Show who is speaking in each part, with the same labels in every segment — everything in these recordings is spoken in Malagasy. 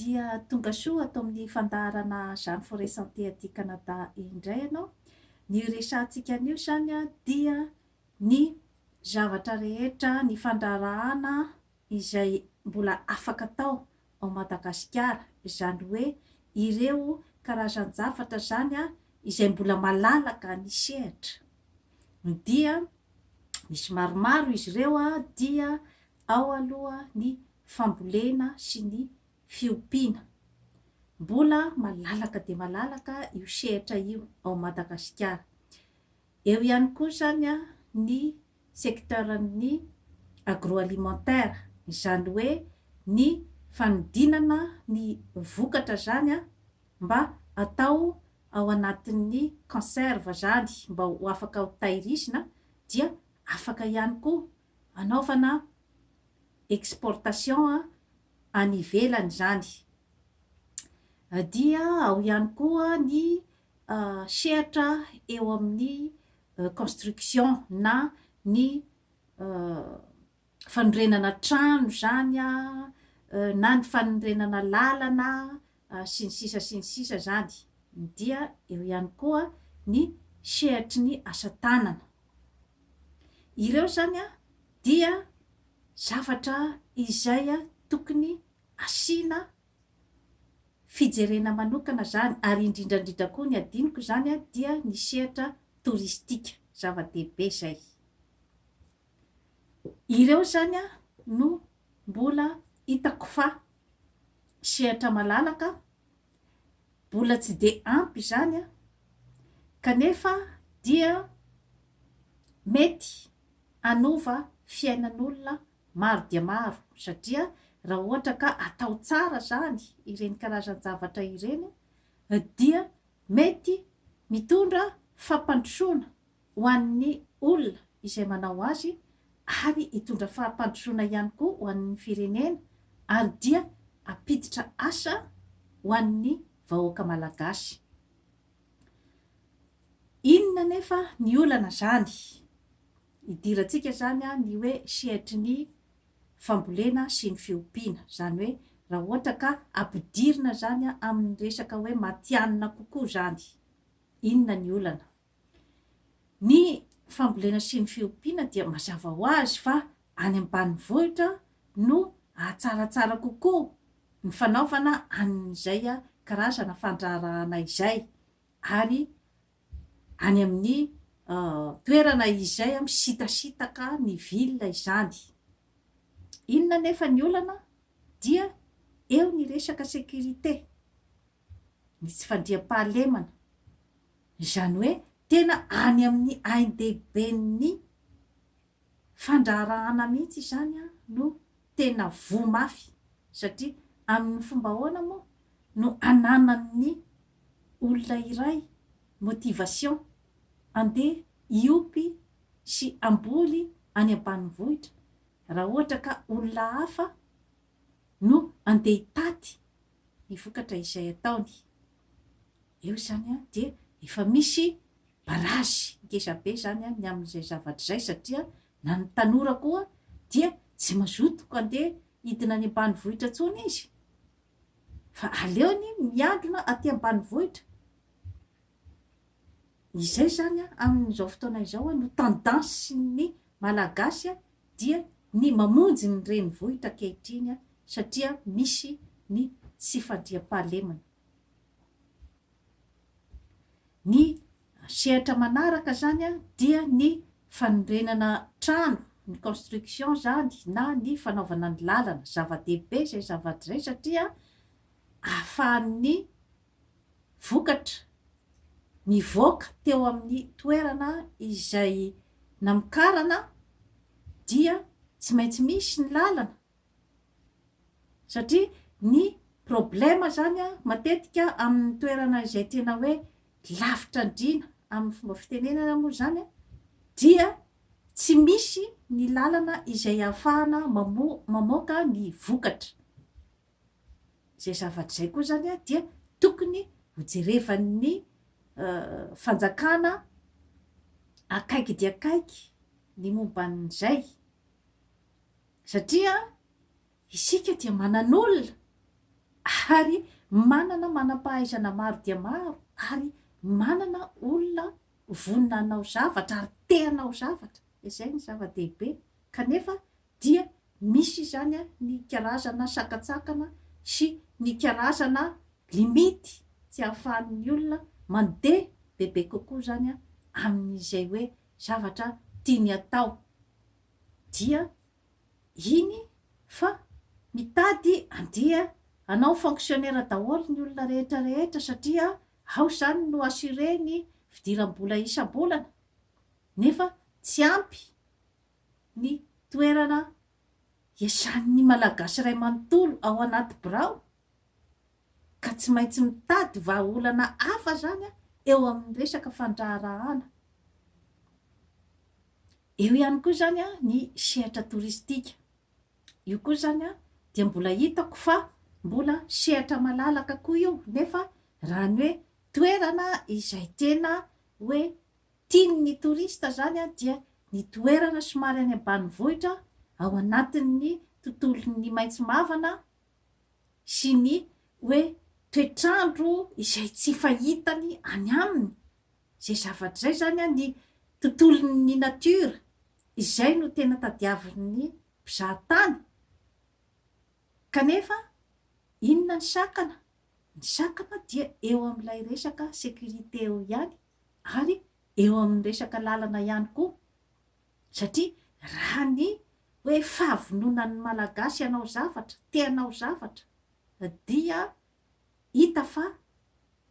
Speaker 1: dia tonga soa ato amin'ny fandaharana Jeanne Forest Santé aty Canada indray ianao. Ny resantsika anio zany dia ny zavatra rehetra, ny fandraharahana izay mbola afaka atao ao Madagasikara, izany hoe ireo karazan-javatra zany izay mbola malalaka ny sehatra. Dia misy maromaro izy ireo dia ao aloha ny fambolena sy ny fiompiana. Mbola malalaka dia malalaka io sehatra io ao Madagasikara. Eo ihany koa zany ny secteur-ny agroalimentaire, izany hoe ny fanodinana ny vokatra zany mba atao ao anatin'ny conserve zany, mba ho afaka ho tahirizina, dia afaka ihany koa anaovana exportation any ivelany zany. Dia ao ihany koa ny sehatra eo amin'ny construction na ny fanorenana trano zany na ny fanorenana lalana sy ny sisa zany. Dia eo ihany koa ny sehatry ny asa tanana. Ireo zany dia zavatra izay tokony asiana fijerena manokana zany, ary indrindrandrindra koa ny adiniko zany dia ny sehatra toristika, zava-dehibe zay. Ireo zany no mbola hitako fa sehatra malalaka, mbola tsy dia ampy zany kanefa dia mety anova fiainan'olona maro dia maro, satria raha ohatra ka atao tsara zany ireny karazan-javatra ireny dia mety mitondra fampandrosoana ho an'ny olona izay manao azy, ary hitondra fampandrosoana ihany koa ho an'ny firenena, ary dia ampiditra asa ho an'ny vahoaka malagasy. Inona nefa ny olana zany? Idirantsika zany ny hoe sehatry ny fambolena sy ny fiompiana, zany hoe raha ohatra ka ampidirina zany amin'ny resaka hoe matihanina kokoa zany, inona ny olana? Ny fambolena sy ny fiompiana dia mazava ho azy fa any ambanivohitra no atsaratsara kokoa ny fanaovana an'izay karazana fandraharahana izay, ary any amin'ny toerana izay misitasitaka ny ville izany. Inona nefa ny olana? Dia eo ny resaka sécurité, ny tsy fandriam-pahalemana, izany hoe tena any amin'ny ain-dehiben'ny fandraharahana mihitsy izany no tena voamafy, satria amin'ny fomba ahoana moa no ananan'ny olona iray motivation andeha hiopy sy amboly any ambanivohitra, raha ohatra ka olona hafa no andeha hitaty ny vokatra izay ataony. Eo zany dia efa misy barazy ngezabe zany ny amin'izay zavatra izay, satria na ny tanora koa dia tsy mazoto andeha hidina any ambanivohitra intsony izy, fa aleony miandrona aty ambanivohitra. Izay zany amin'izao fotoana izao no tendance ny malagasy dia ny mamonjy ny renivohitra ankehitriny, satria misy ny tsy fandriam-pahalemana. Ny sehatra manaraka zany dia ny fanorenana trano, ny construction zany, na ny fanaovana ny lalana. Zava-dehibe zay zavatra zay, satria ahafahan'ny vokatra mivoaka teo amin'ny toerana izay namokarana, dia tsy maintsy misy ny lalana, satria ny problème zany matetika amin'ny toerana izay tena hoe lavitra andrina amin'ny fomba fitenenana moa zany, dia tsy misy ny lalana izay ahafahana mamoaka ny vokatra. Zay zavatra zay koa zany dia tokony hojerevan'ny fanjakana akaiky dia akaiky ny ary manana manam-pahaizana maro dia maro, ary manana olona vonona hanao zavatra ary te hanao zavatra. Izay ny zava-dehibe. Kanefa dia misy zany ny karazana sakatsakana sy ny karazana limity tsy ahafahan'ny olona mandeha bebe kokoa zany amin'izay hoe zavatra tiany atao. Dia iny fa mitady andia hanao fonctionnaire daholo ny olona rehetra rehetra, satria ao zany no assuré ny fidiram-bola isam-bolana, nefa tsy ampy ny toerana iasan'ny malagasy iray manontolo ao anaty birao, ka tsy maintsy mitady vahaolana hafa zany eo amin'ny resaka fandraharahana. Eo ihany koa zany ny sehatra toristika. Io koa zany dia mbola hitako fa mbola sehatra malalaka koa io, nefa raha ny hoe toerana izay tena hoe tian'ny torista zany dia ny toerana somary any ambanivohitra ao anatin'ny tontolon'ny maitso mavana sy ny hoe toetrandro izay tsy fahitany any aminy. Zay zavatra zay zany ny tontolon'ny natiora izay no tena tadiavin'ny mpizahatany. Kanefa inona ny sakana? Ny sakana dia eo amin'ilay resaka sécurité eo ihany, ary eo amin'ny resaka lalana ihany koa. Satria raha ny hoe fahavononan'ny malagasy hanao zavatra, te hanao zavatra, dia hita fa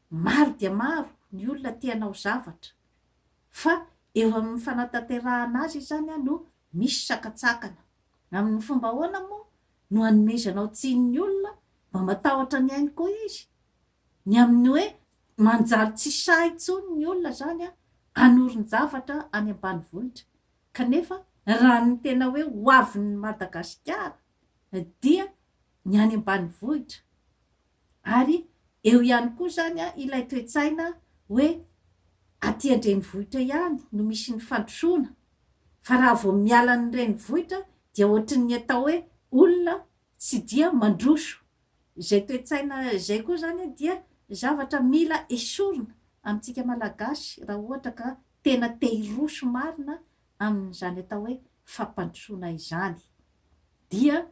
Speaker 1: maro dia maro ny olona te hanao zavatra, fa eo amin'ny fanatanterahana azy zany no misy sakatsakana. Amin'ny fomba ahoana moa no hanomezanao tsin'ny olona mba matahotra ny ainy koa izy? Ny amin'ny hoe manjary tsy sahy intsony ny olona zany hanoron-javatra any ambanivohitra. Kanefa raha ny tena hoe hoavin'ny Madagasikara dia ny any ambanivohitra. Ary eo ihany koa zany ilay toe-tsaina hoe aty an-drenivohitra ihany no misy ny fandrosoana, fa raha vao miala ny renivohitra dia ohatry ny atao hoe olona tsy dia mandroso. Izay toe-tsaina izay koa zany dia zavatra mila esorina amintsika malagasy raha ohatra ka tena te hiroso marina amin'izany atao hoe fampandrosoana izany. Dia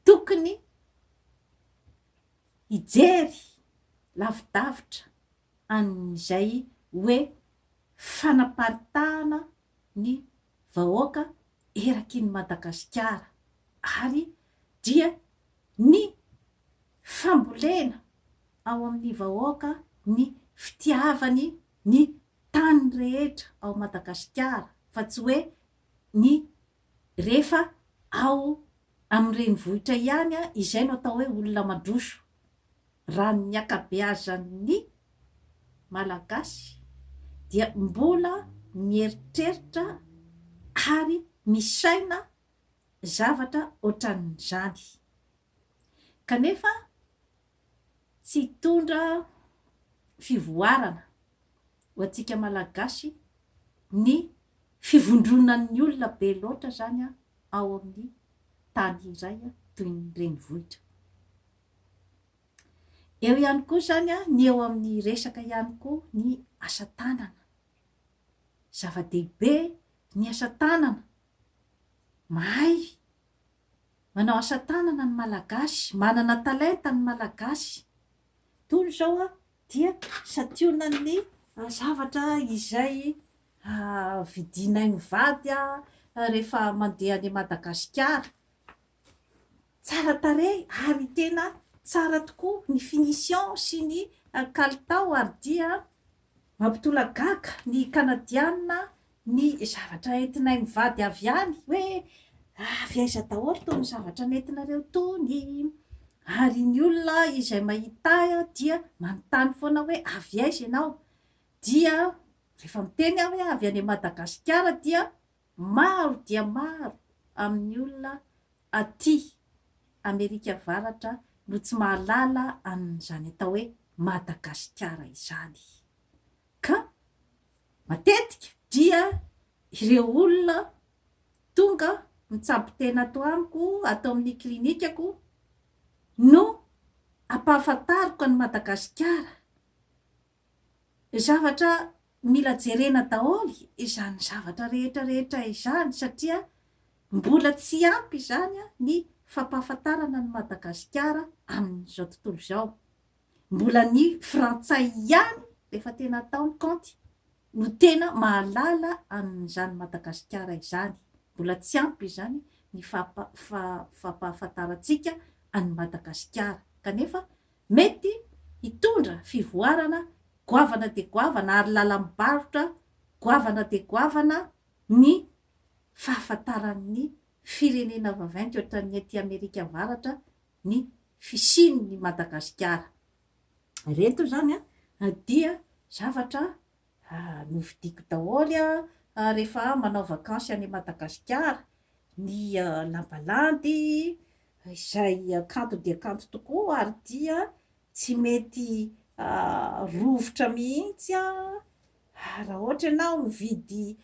Speaker 1: tokony hijery lavidavitra amin'izay hoe fanaparitahana ny vahoaka eraky ny Madagasikara, ary dia ny fambolena ao amin'ny vahoaka ny fitiavany ny tany rehetra ao Madagasikara, fa tsy hoe ny rehefa ao amin'ny renivohitra ihany izay no atao hoe olona mandroso. Raha ny akabeazan'ny malagasy dia mbola mieritreritra ary misaina zavatra ohatran'izany. Kanefa tsy hitondra fivoarana ho antsika malagasy ny fivondronan'ny olona be loatra zany ao amin'ny tany iray toy ny renivohitra. Eo ihany koa zany ny eo amin'ny resaka ihany koa ny asa tanana. Zava-dehibe ny asa tanana. Mahay manao asa tanana ny malagasy, manana talenta ny malagasy. Toy izao dia santionan'ny zavatra izay vidinay mivady rehefa mandeha any Madagasikara. Tsara tarehy ary tena tsara tokoa ny finition sy ny kalitao, ary dia mampitolagaga ny kanadiana ny zavatra entinay mivady avy any hoe avy aiza daholo tony zavatra nentinareo tony. Ary ny olona izay mahita dia manontany foana hoe avy aiza ianao? Dia rehefa miteny aho hoe avy any Madagasikara dia maro amin'ny olona aty Amerika Avaratra no tsy mahalala an'izany atao hoe Madagasikara izany. Ka matetika dia ireo olona tonga mitsampy tena ato amiko, atao amin'ny klinikako, no fampahafantariko ny Madagasikara, zavatra mila jerena daholo izany zavatra rehetrarehetra izany satria mbola tsy ampy izany ny fampahafantarana ny Madagasikara amin'izao tontolo izao. Mbola ny frantsay ihany rehefa tena ataony kaonty no tena mahalala amin'izany Madagasikara izany. Mbola tsy ampy izany ny fampahafantarantsika any Madagasikara, kanefa mety hitondra fivoarana, goavana dia goavana ary lalam-barotra, goavana dia goavana ny fahafantaran'ny firenena vaventy ohatran'ny ety Amerika avaratra ny fisian'ny Madagasikara. Reto zany dia zavatra novidiko daholo rehefa manao vakansy any Madagasikara. Ny lambalandy izay kanto dia kanto tokoa ary dia tsy mety rovotra mihitsy raha ohatra ianao mividy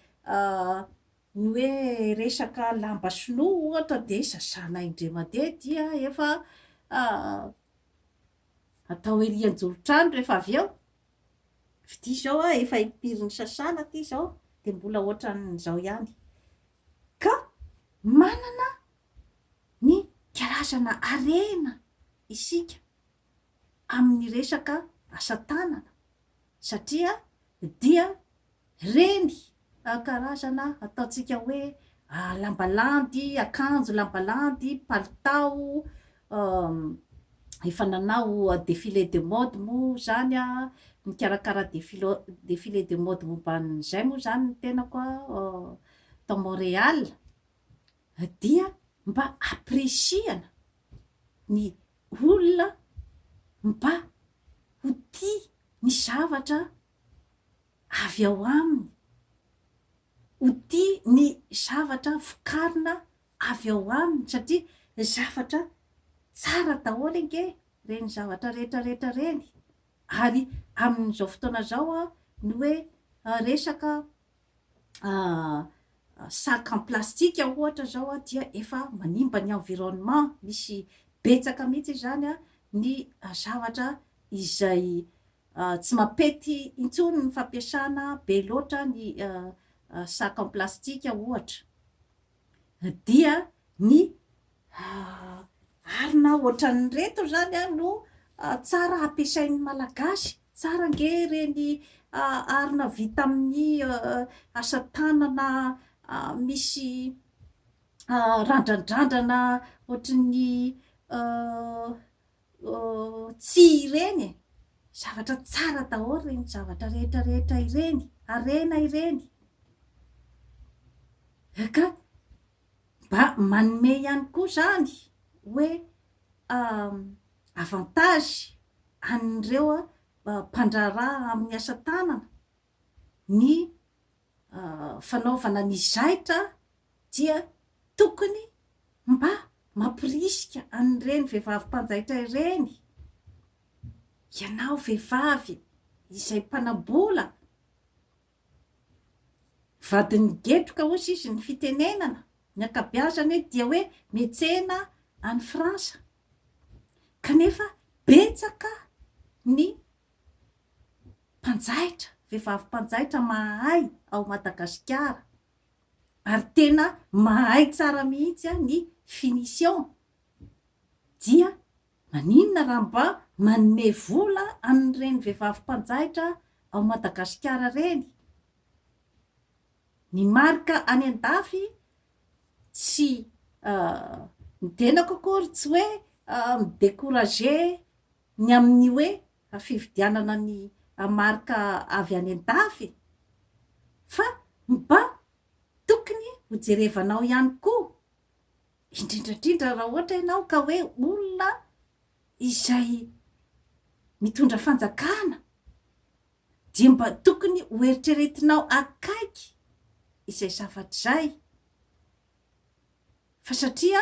Speaker 1: ny hoe resaka lamba sinoa ohatra dia sasana indray mandeha dia efa atao ery anjoro-trano rehefa avy eo. Ty zao efa hipiriny sasana ty zao dia mbola ohatran'izao ihany. Ka manana ny karazana harena isika amin'ny resaka asa tanana satria dia reny karazana ataontsika hoe lambalandy, akanjo lambalandy, palitao, efa nanao défilé de mode moa zany mikarakara défilé de mode momban'izay moa zany ny tenako tao Montréal, dia mba apresiana ny olona mba ho tia ny zavatra avy ao aminy, ho tia ny zavatra vokarina avy ao aminy satria zavatra tsara daholo nge reny zavatra rehetrarehetra reny. Ary amin'izao fotoana zao ny hoe resaka sac en plastique ohatra zao dia efa manimba ny environnement. Misy betsaka mihitsy zany ny zavatra izay tsy mampety intsony ny fampiasana be loatra ny sac en plastique ohatra, dia ny arina ohatran'ny reto zany no tsara ampiasain'ny malagasy. Tsara nge reny arina vita amin'ny asa tanana misy randran-drandrana ohatran'ny tsihy ireny. Zavatra tsara daholo reny zavatra rehetrarehetra ireny, harena ireny. Ka mba manome ihany koa zany hoe avantage an'ireo mpandraharaha amin'ny asa tanana ny fanaovana ny zaitra dia tokony mba mampirisika an'ireny vehivavy mpanjaitra ireny. Ianao vehivavy izay mpanam-bola, vadiny getroka hozy izy ny fitenenana, ny ankabeazany dia hoe miantsena any Frantsa, kanefa betsaka ny mpanjaitra, vehivavy mpanjaitra mahay ao Madagasikara ary tena mahay tsara mihitsy ny finition. Dia maninona raha mba manome vola amin'ireny vehivavy mpanjaitra ao Madagasikara reny. Ny marika any an-dafy tsy ny tenako akory tsy hoe midécourager ny amin'ny hoe fividianana ny marika avy any an-dafy, fa mba tokony ho jerevanao ihany koa indrindrandrindra raha ohatra ianao ka hoe olona izay mitondra fanjakana, dia mba tokony ho eritreretinao akaiky izay zavatra zay. Fa satria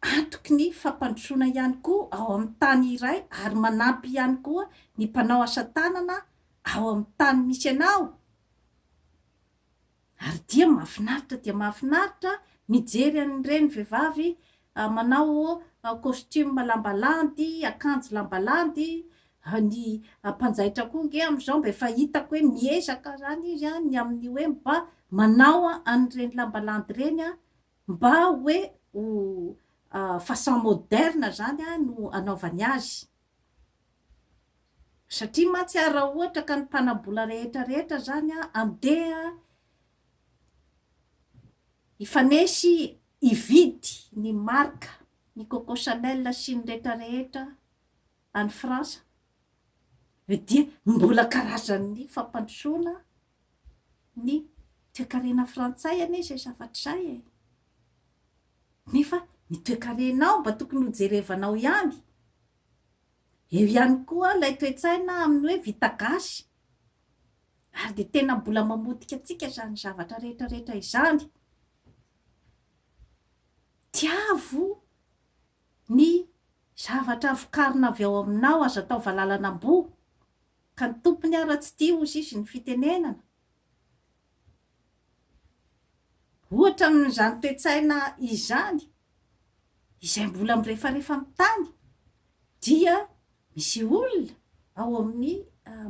Speaker 1: antoky ny fampandrosoana ihany koa ao amin'ny tany iray ary manampy ihany koa ny mpanao asa tanana ao amin'ny tany misy anao. Ary dia mahafinaritra mijery an'ireny vehivavy manao costume lambalandy, akanjo lambalandy, ny mpanjaitra koa nge am'izao mba efa hitako hoe miezaka zany izy a ny amin'ny hoe mba manao an'ireny lambalandy reny a mba hoe ho façon moderne zany a no anaovany azy satria mantsy raha ohatra ka ny mpanambola rehetrarehetra zany a andeha ifanesy ividy ny marika ny Coco Chanel sy ny rehetrarehetra any Frantsa dia mbola karazan'ny fampandrosoana ny toe-karena frantsay anie zay zavatra zay nefa ny toe-karenao mba tokony hojerevanao ihany eo ihany koa ilay toe-tsaina amin'ny hoe vita gasy ary dia tena mbola mamotika antsika zany zavatra rehetrarehetra izany tiavo ny zavatra vokarina avy ao aminao azo atao valalanam-bo ka ny tompony ara tsy tia hozy izy ny fitenenana ohatra amin'izany toe-tsaina izany izay mbola mirefarefa amin'ny tany dia misy olona ao amin'ny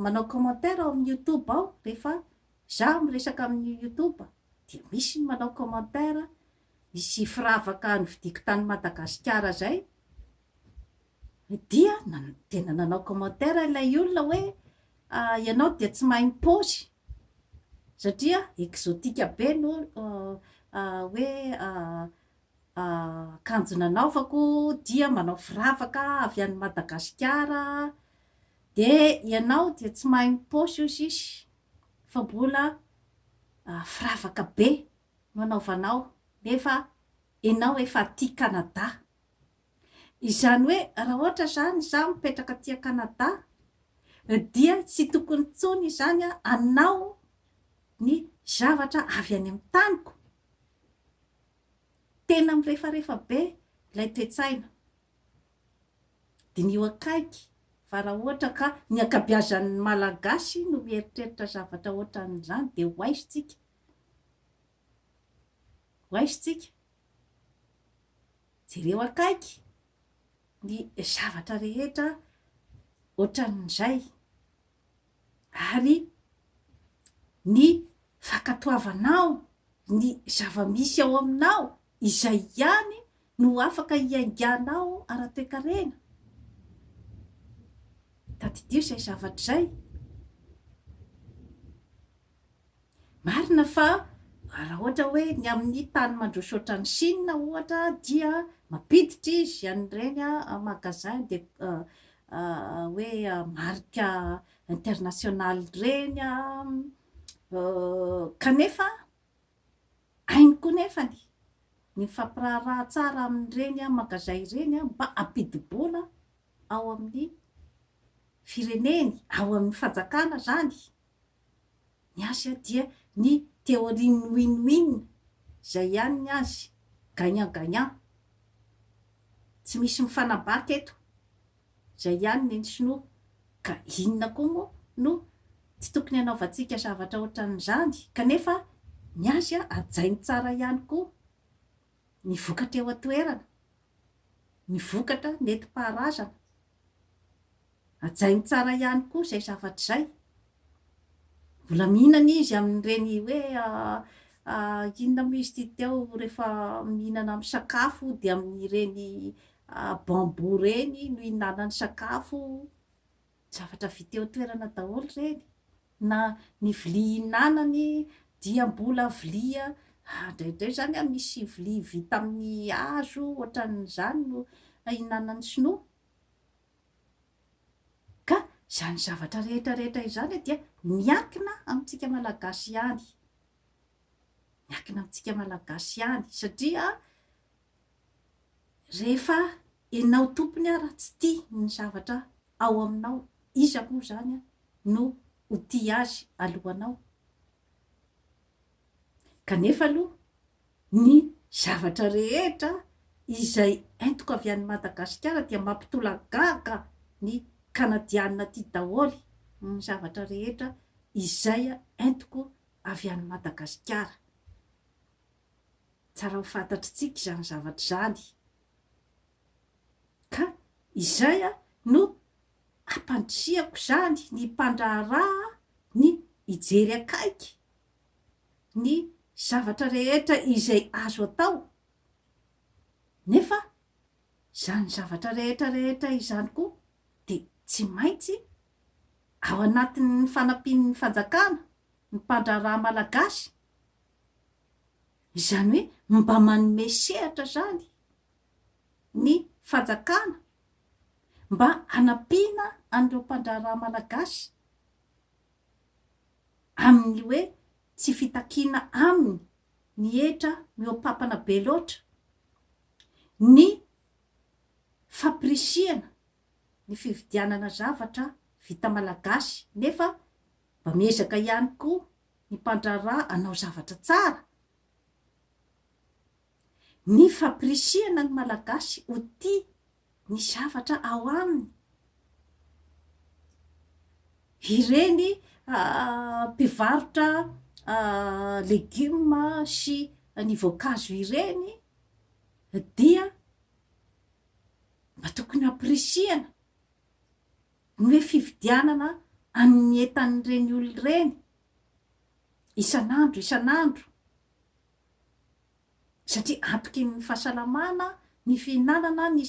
Speaker 1: manao commentaire ao amin'ny YouTube ao rehefa zaho miresaka amin'ny YouTube dia misy ny manao commentaire misy firavaka novidiko tany Madagasikara zay dia tena nanao commentaire ilay olona hoe ianao dia tsy mahay mipôzy satria exotika be no hoe akanjo nanaovako dia manao firavaka avy any Madagasikara dia ianao dia tsy mahay mipôzy ozy izy fa mbola firavaka be no anaovanao nefa ianao efa aty Canada izany hoe raha ohatra zany za mipetraka aty Canada dia tsy tokony intsony zany anao ny zavatra avy any amin'ny taniko tena mirefarefa be ilay toe-tsaina dia ny eo akaiky fa raha ohatra ka ny ankabeazan'ny malagasy no mieritreritra zavatra ohatran'izany dia hoaisintsika jereo akaiky ny zavatra rehetra ohatran'izay ary ny fankatoavanao ny zava-misy ao aminao izay ihany no afaka hiainganao ara-toe-karena tadidio izay zavatra zay marina fa raha ohatra hoe ny amin'ny tany mandroso ohatran'ny Chine ohatra dia mampiditra izy an'ireny magasin de hoe marika internationaly ireny kanefa hainy koa nefany ny fampiraharaha tsara amin'ireny magasin ireny mba ampidi-bola ao amin'ny fireneny ao amin'ny fanjakana zany ny azy dia ny théorie win-win zay ihany ny azy gagnant-gagnant tsy misy mifanabaka eto zay ihany ny sinoa ka inona koa moa no tsy tokony hanaovantsika zavatra ohatran'izany kanefa ny azy ajainy tsara ihany koa ny vokatra eo an-toerana ny vokatra nentim-paharazana ajainy tsara ihany koa zay zavatra zay mbola mihinana izy amin'ireny hoe inona moa izy ty teo rehefa mihinana amin'ny sakafo dia amin'ireny bambo reny no ihinanany sakafo zavatra vita eo toerana daholo reny na ny vilia ihinanany dia mbola vilia indraindray zany misy vilia vita amin'ny hazo ohatran'izany no ihinanany sinoa ka zany zavatra rehetrarehetra izany dia miankina amintsika malagasy ihany satria rehefa ianao tompony raha tsy tia ny zavatra ao aminao iza moa zany no ho tia azy alohanao kanefa aloha ny zavatra rehetra izay entiko avy any Madagasikara dia mampitolagaga ny kanadianina tia daholy ny zavatra rehetra izay entiko avy any Madagasikara tsara ho fantatritsika izany zavatra izany ka izay a no ampandrisiako zany ny mpandraharaha ny ijery akaiky ny zavatra rehetra izay azo atao, nefa zany zavatra rehetrarehetra izany koa de tsy maintsy ao anatin'ny fanampian'ny fanjakana ny mpandraharaha malagasy, izany hoe mba manome sehatra zany ny fanjakana mba hanampiana an'ireo mpandraharaha malagasy amin'ny hoe tsy fitakiana aminy ny hetra miopampana be loatra, ny fampirisihana ny fividianana zavatra vita malagasy nefa mba miezaka ihany koa ny mpandraharaha anao zavatra tsara, ny fampirisihana ny malagasy ho tia ny zavatra ao aminy. Ireny mpivarotra legioma sy ny voankazo ireny dia mba tokony ampirisihana ny hoe fividianana amin'ny entan'ireny olona ireny isan'andro satria antoky ny fahasalamana ny fihinanana ny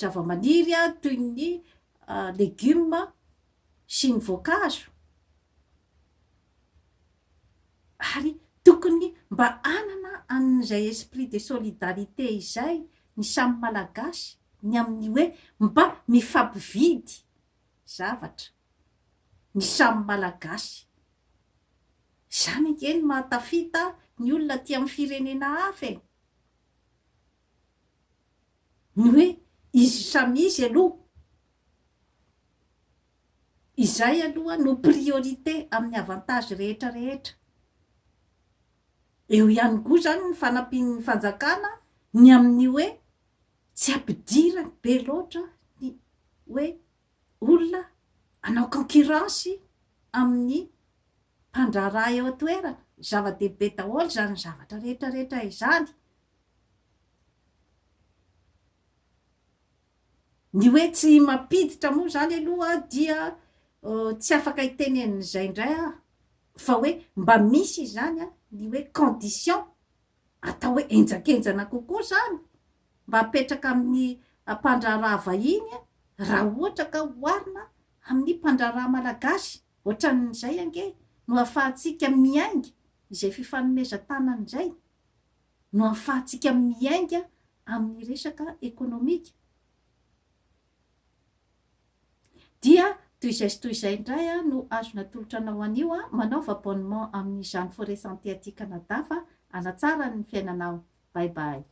Speaker 1: zava-maniry toy ny legioma sy ny voankazo, ary tokony mba anana an'izay esprit de solidarité izay ny samy malagasy ny amin'ny hoe mba mifampividy zavatra ny samy malagasy. Zany anie ny mahatafita ny olona aty amin'ny firenena hafa e, ny hoe izy samy izy aloha, izay aloha no priorité amin'ny avantage rehetrarehetra. Eo ihany koa zany ny fanampian'ny fanjakana ny amin'ny hoe tsy ampidirany be loatra ny hoe olona anao concurrence amin'ny mpandraharaha eo an-toerana, zava-dehibe daholo zany zavatra rehetrarehetra izany. Ny hoe tsy mampiditra moa zany aloha dia tsy afaka hitenenin'izay indray aho, fa hoe mba misy zany ny hoe condition atao hoe enjakenjana kokoa zany mba apetraka amin'ny mpandraharaha vahiny raha ohatra ka hoarina amin'ny mpandraharaha malagasy. Ohatran'izay ange no ahafahantsika miainga izay fifanomezan-tanana izay, no ahafahantsika miainga amin'ny resaka ekonomika. Dia toy izay sy toy izay indray no azona tolotra anao anio manaova abonnement amin'izany Forest Santé aty Canada fa hanatsara ny fiainanao. Bye bye.